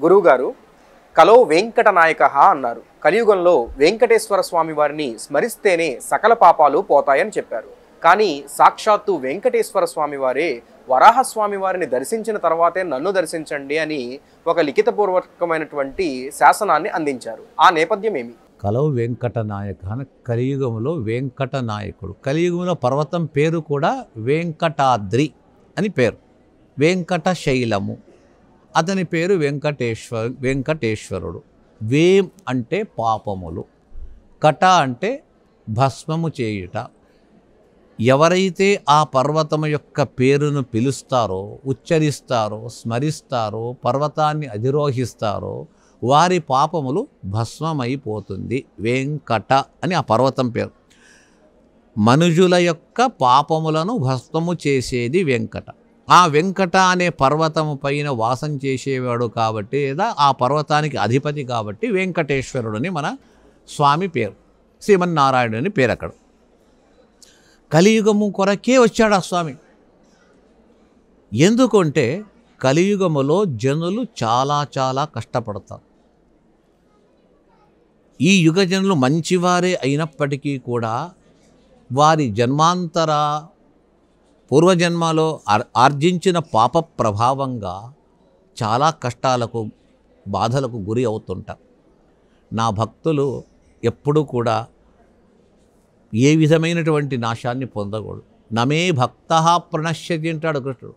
గురువుగారు కలో వెంకట నాయక అన్నారు. కలియుగంలో వెంకటేశ్వర స్వామి వారిని స్మరిస్తేనే సకల పాపాలు పోతాయని చెప్పారు. కానీ సాక్షాత్తు వెంకటేశ్వర స్వామి వారే వరాహస్వామి వారిని దర్శించిన తర్వాతే నన్ను దర్శించండి అని ఒక లిఖితపూర్వకమైనటువంటి శాసనాన్ని అందించారు. ఆ నేపథ్యం ఏమి? కలో వెంకట నాయక కలియుగంలో వెంకట నాయకుడు. కలియుగంలో పర్వతం పేరు కూడా వెంకటాద్రి అని పేరు. వెంకట శైలము, అతని పేరు వెంకటేశ్వరుడు. వేం అంటే పాపములు, కట అంటే భస్మము చేయుట. ఎవరైతే ఆ పర్వతము యొక్క పేరును పిలుస్తారో, ఉచ్చరిస్తారో, స్మరిస్తారో, పర్వతాన్ని అధిరోహిస్తారో వారి పాపములు భస్మమైపోతుంది. వెంకట అని ఆ పర్వతం పేరు. మనుజుల యొక్క పాపములను భస్మము చేసేది వెంకట. ఆ వెంకట అనే పర్వతము పైన వాసం చేసేవాడు కాబట్టి, లేదా ఆ పర్వతానికి అధిపతి కాబట్టి వెంకటేశ్వరుడని మన స్వామి పేరు. శ్రీమన్నారాయణుని పేరు అక్కడ. కలియుగము కొరకే వచ్చాడు ఆ స్వామి. ఎందుకంటే కలియుగములో జనులు చాలా కష్టపడతారు. ఈ యుగ జనులు మంచివారే అయినప్పటికీ కూడా వారి జన్మాంతర పూర్వజన్మలో ఆర్జించిన పాప ప్రభావంగా చాలా కష్టాలకు, బాధలకు గురి అవుతుంటారు. నా భక్తులు ఎప్పుడూ కూడా ఏ విధమైనటువంటి నాశాన్ని పొందకూడదు. నమే భక్త ప్రణశ్యతి అంటాడు కృష్ణుడు.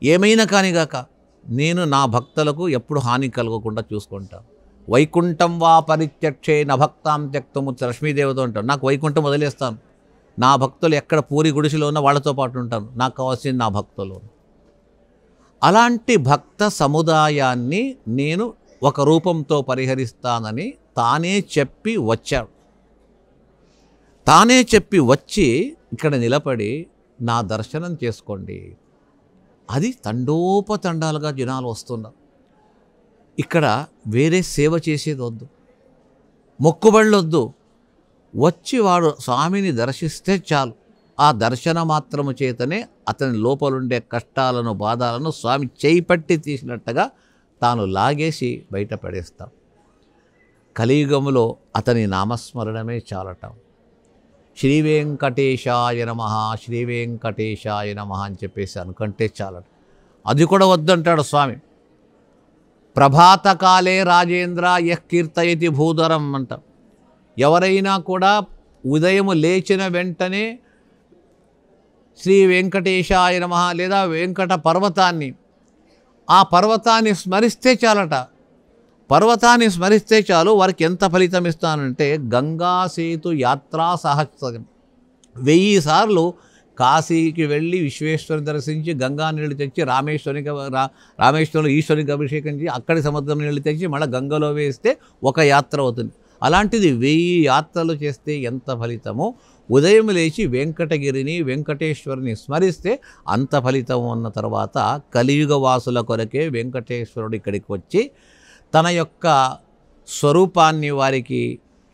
ఏమైనా కానిగాక నేను నా భక్తులకు ఎప్పుడు హాని కలగకుండా చూసుకుంటాను. వైకుంఠం వా పరిత్యక్షే నభక్తాం త్యక్తము లక్ష్మీదేవతో అంటాను. నాకు వైకుంఠం వదిలేస్తాను. నా భక్తులు ఎక్కడ పూరి గుడిసెలో ఉన్న వాళ్ళతో పాటు ఉంటాను. నాకు కావాల్సింది నా భక్తులు. అలాంటి భక్త సముదాయాన్ని నేను ఒక రూపంతో పరిహరిస్తానని తానే చెప్పి వచ్చాడు. తానే చెప్పి వచ్చి ఇక్కడ నిలబడి నా దర్శనం చేసుకోండి. అది తండోపతండాలుగా జనాలు వస్తున్నారు. ఇక్కడ వేరే సేవ చేసేది వద్దు, మొక్కుబళ్ళు వద్దు. వచ్చి వాడు స్వామిని దర్శిస్తే చాలు. ఆ దర్శన మాత్రము చేతనే అతని లోపలుండే కష్టాలను, బాధలను స్వామి చేయిపట్టి తీసినట్టుగా తాను లాగేసి బయటపడేస్తాం. కలియుగములో అతని నామస్మరణమే చాలటం. శ్రీ వెంకటేశాయ నమః, శ్రీ వెంకటేశాయ నమః అని చెప్పేసి అనుకుంటే చాలట. అది కూడా వద్దంటాడు స్వామి. ప్రభాతకాలే రాజేంద్ర యః కీర్తయతి భూధరం అంట. ఎవరైనా కూడా ఉదయం లేచిన వెంటనే శ్రీ వెంకటేశాయ నమః లేదా వెంకట పర్వతాన్ని, ఆ పర్వతాన్ని స్మరిస్తే చాలట. పర్వతాన్ని స్మరిస్తే చాలు. వారికి ఎంత ఫలితం ఇస్తానంటే గంగా సేతు యాత్రా సహస్రం. 1000 సార్లు కాశీకి వెళ్ళి విశ్వేశ్వరుని దర్శించి గంగా నీళ్ళు తెచ్చి రామేశ్వరంలో ఈశ్వరునికి అభిషేకం చేసి అక్కడి సముద్రం నీళ్ళు తెచ్చి మళ్ళీ గంగలో వేస్తే ఒక యాత్ర అవుతుంది. అలాంటిది 1000 యాత్రలు చేస్తే ఎంత ఫలితమో, ఉదయం లేచి వెంకటగిరిని, వెంకటేశ్వరుని స్మరిస్తే అంత ఫలితం ఉన్న తర్వాత కలియుగ వాసుల కొరకే వెంకటేశ్వరుడు ఇక్కడికి వచ్చి తన యొక్క స్వరూపాన్ని వారికి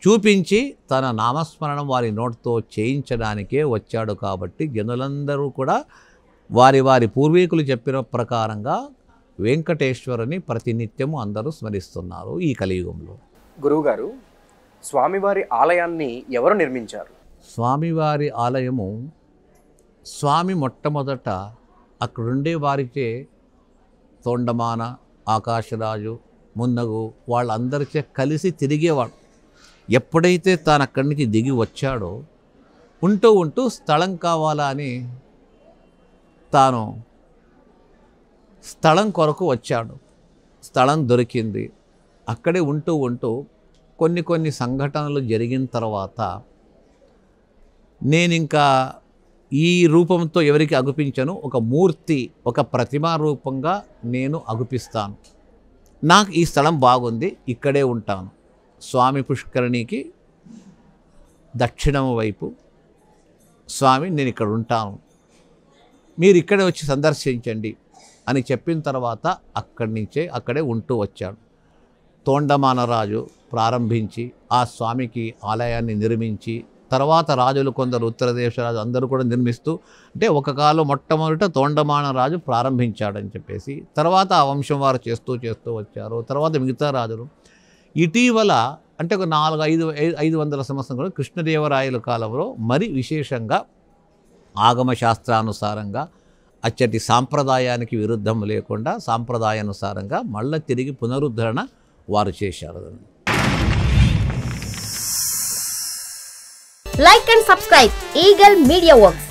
చూపించి తన నామస్మరణం వారి నోటితో చేయించడానికే వచ్చాడు. కాబట్టి జనులందరూ కూడా వారి వారి పూర్వీకులు చెప్పిన ప్రకారంగా వెంకటేశ్వరుని ప్రతినిత్యము అందరూ స్మరిస్తున్నారు ఈ కలియుగంలో. గురువుగారు, స్వామివారి ఆలయాన్ని ఎవరు నిర్మించారు? స్వామివారి ఆలయము స్వామి మొట్టమొదట అక్కడుండే వారిచే తొండమాన, ఆకాశరాజు, మున్నగు వాళ్ళందరిచే కలిసి తిరిగేవాడు. ఎప్పుడైతే తాను అక్కడి నుంచి దిగి వచ్చాడో ఉంటూ స్థలం కావాలా అని తాను స్థలం కొరకు వచ్చాడు. స్థలం దొరికింది. అక్కడే ఉంటూ కొన్ని సంఘటనలు జరిగిన తర్వాత నేనింకా ఈ రూపంతో ఎవరికి అగుపించను, ఒక మూర్తి, ఒక ప్రతిమా రూపంగా నేను అగుపిస్తాను. నాకు ఈ స్థలం బాగుంది, ఇక్కడే ఉంటాను. స్వామి పుష్కరిణికి దక్షిణం వైపు స్వామి నేను ఇక్కడ ఉంటాను, మీరు ఇక్కడే వచ్చి సందర్శించండి అని చెప్పిన తర్వాత అక్కడే ఉంటూ వచ్చాడు. తోండమానరాజు ప్రారంభించి ఆ స్వామికి ఆలయాన్ని నిర్మించి తర్వాత రాజులు కొందరు ఉత్తర దేశ రాజు అందరూ కూడా నిర్మిస్తూ, అంటే ఒక కాలం మొట్టమొదట తోండమాన రాజు ప్రారంభించాడని చెప్పేసి, తర్వాత ఆ వంశం వారు చేస్తూ వచ్చారు. తర్వాత మిగతా రాజులు ఇటీవల అంటే ఒక 500 సంవత్సరాలు కృష్ణదేవరాయల కాలంలో మరి విశేషంగా ఆగమ శాస్త్రానుసారంగా అచ్చటి సాంప్రదాయానికి విరుద్ధం లేకుండా సాంప్రదాయానుసారంగా మళ్ళీ తిరిగి పునరుద్ధరణ వారు చేశారు. Like and subscribe Eagle Media Works.